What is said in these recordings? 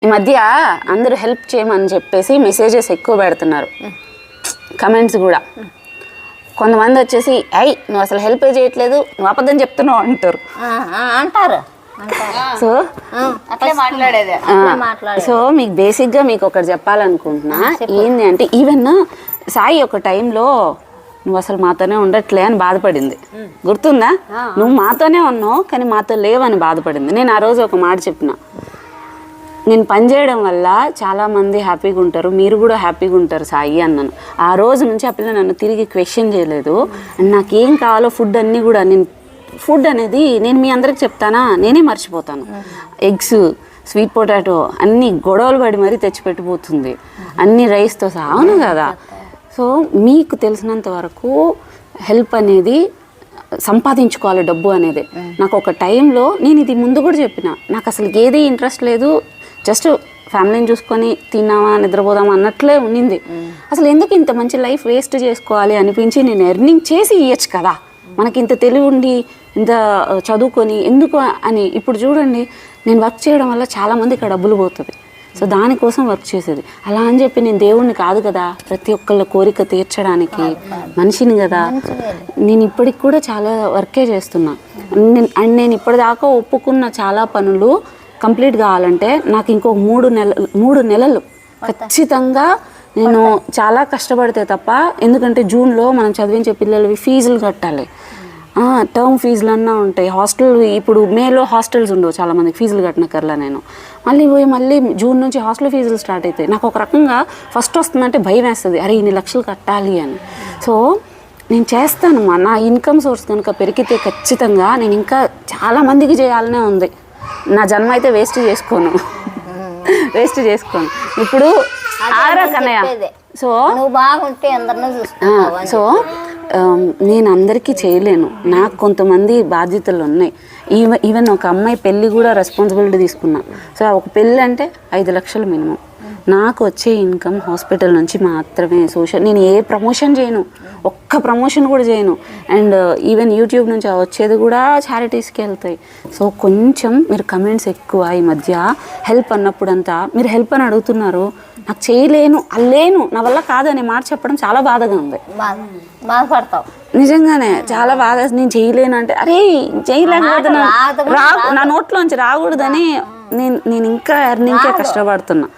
ఈ మధ్య అందరూ హెల్ప్ చేయమని చెప్పేసి మెసేజెస్ ఎక్కువ పెడుతున్నారు, కమెంట్స్ కూడా. కొంతమంది వచ్చేసి అయ్యి నువ్వు అసలు హెల్ప్ చేయట్లేదు, నువ్వు అబద్ధం చెప్తున్నావు అంటారు. సో సో మీకు బేసిక్గా మీకు ఒకటి చెప్పాలనుకుంటున్నా. ఏంది అంటే ఈవెన్ సాయి ఒక టైంలో నువ్వు అసలు మాతోనే ఉండట్లే అని బాధపడింది, గుర్తుందా? నువ్వు మాతోనే ఉన్నావు కానీ మాతో లేవని బాధపడింది. నేను ఆ రోజు ఒక మాట చెప్పిన, నేను పనిచేయడం వల్ల చాలామంది హ్యాపీగా ఉంటారు, మీరు కూడా హ్యాపీగా ఉంటారు సాయి అన్నాను. ఆ రోజు నుంచి ఆ పిల్ల నన్ను తిరిగి క్వశ్చన్ చేయలేదు. అండ్ నాకేం కావాలో ఫుడ్ అన్నీ కూడా ఫుడ్ అనేది నేను మీ అందరికి చెప్తానా, నేనే మర్చిపోతాను. ఎగ్స్, స్వీట్ పొటాటో అన్నీ గొడవలు పడి మరీ తెచ్చిపెట్టిపోతుంది, అన్ని రైస్తో సహా. అవును కదా? సో మీకు తెలిసినంత వరకు హెల్ప్ అనేది సంపాదించుకోవాలి, డబ్బు అనేది. నాకు ఒక టైంలో నేను ఇది ముందు కూడా చెప్పిన, నాకు అసలు ఏది ఇంట్రెస్ట్ లేదు, జస్ట్ ఫ్యామిలీని చూసుకొని తిన్నామా నిద్రపోదామా అన్నట్లే ఉండింది. అసలు ఎందుకు ఇంత మంచి లైఫ్ వేస్ట్ చేసుకోవాలి అనిపించి నేను ఎర్నింగ్ చేసి ఇవ్వచ్చు కదా, మనకి ఇంత తెలివి ఉండి ఇంత చదువుకొని ఎందుకు అని. ఇప్పుడు చూడండి, నేను వర్క్ చేయడం వల్ల చాలామందికి డబ్బులు పోతుంది. సో దానికోసం వర్క్ చేసేది. అలా అని చెప్పి నేను దేవుణ్ణి కాదు కదా, ప్రతి ఒక్కళ్ళ కోరిక తీర్చడానికి మనిషిని కదా. నేను ఇప్పటికి కూడా చాలా వర్కే చేస్తున్నా. అండ్ నేను ఇప్పటిదాకా ఒప్పుకున్న చాలా పనులు కంప్లీట్ కావాలంటే నాకు ఇంకొక 3 నెలలు ఖచ్చితంగా నేను చాలా కష్టపడితే తప్ప. ఎందుకంటే జూన్లో మనం చదివించే పిల్లలవి ఫీజులు కట్టాలి, టర్మ్ ఫీజులు అన్నా ఉంటాయి. హాస్టల్ ఇప్పుడు మేలో హాస్టల్స్ ఉండవు చాలామందికి, ఫీజులు కట్టినకర్లా నేను మళ్ళీ జూన్ నుంచి హాస్టల్ ఫీజులు స్టార్ట్ అవుతాయి. నాకు ఒక రకంగా ఫస్ట్ వస్తుందంటే భయం వేస్తుంది, అరే ఇన్ని లక్షలు కట్టాలి అని. సో నేను చేస్తాను, నా ఇన్కమ్ సోర్స్ కనుక పెరిగితే ఖచ్చితంగా నేను ఇంకా చాలామందికి చేయాలనే ఉంది. నా జన్మ అయితే వేస్ట్ చేసుకోను. ఇప్పుడు కన్నయ్య. సో నేను అందరికీ చేయలేను, నాకు కొంతమంది బాధ్యతలు ఉన్నాయి. ఈవెన్ ఒక అమ్మాయి పెళ్ళి కూడా రెస్పాన్సిబిలిటీ తీసుకున్నా. సో ఒక పెళ్ళి అంటే 5 లక్షలు మినిమం. నాకు వచ్చే ఇన్కమ్ హాస్పిటల్ నుంచి మాత్రమే. నేను ఏ ప్రమోషన్ చేయను, ఒక్క ప్రమోషన్ కూడా చేయను. అండ్ ఈవెన్ యూట్యూబ్ నుంచి వచ్చేది కూడా చారిటీస్కి వెళ్తాయి. సో కొంచెం మీరు కమెంట్స్ ఎక్కువ ఈ మధ్య హెల్ప్ అన్నప్పుడంతా మీరు హెల్ప్ అని అడుగుతున్నారు. నాకు చేయలేను, అల్లేను, నా వల్ల కాదనే మాట చెప్పడం చాలా బాధగా ఉంది. బాధపడతావు నిజంగానే, చాలా బాధ. నేను చేయలేను అంటే అరే చేయలేకపోతున్నా, నా నోట్లోంచి రాకూడదని నేను ఇంకా ఎర్నింగ్కే కష్టపడుతున్నా.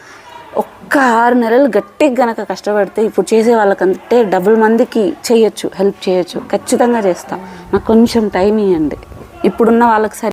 ఒక్క 6 నెలలు గట్టిగా గనక కష్టపడితే ఇప్పుడు చేసే వాళ్ళకంటే డబుల్ మందికి చేయొచ్చు, హెల్ప్ చేయొచ్చు. ఖచ్చితంగా చేస్తా, నాకు కొంచెం టైం ఇవ్వండి. ఇప్పుడున్న వాళ్ళకి సరే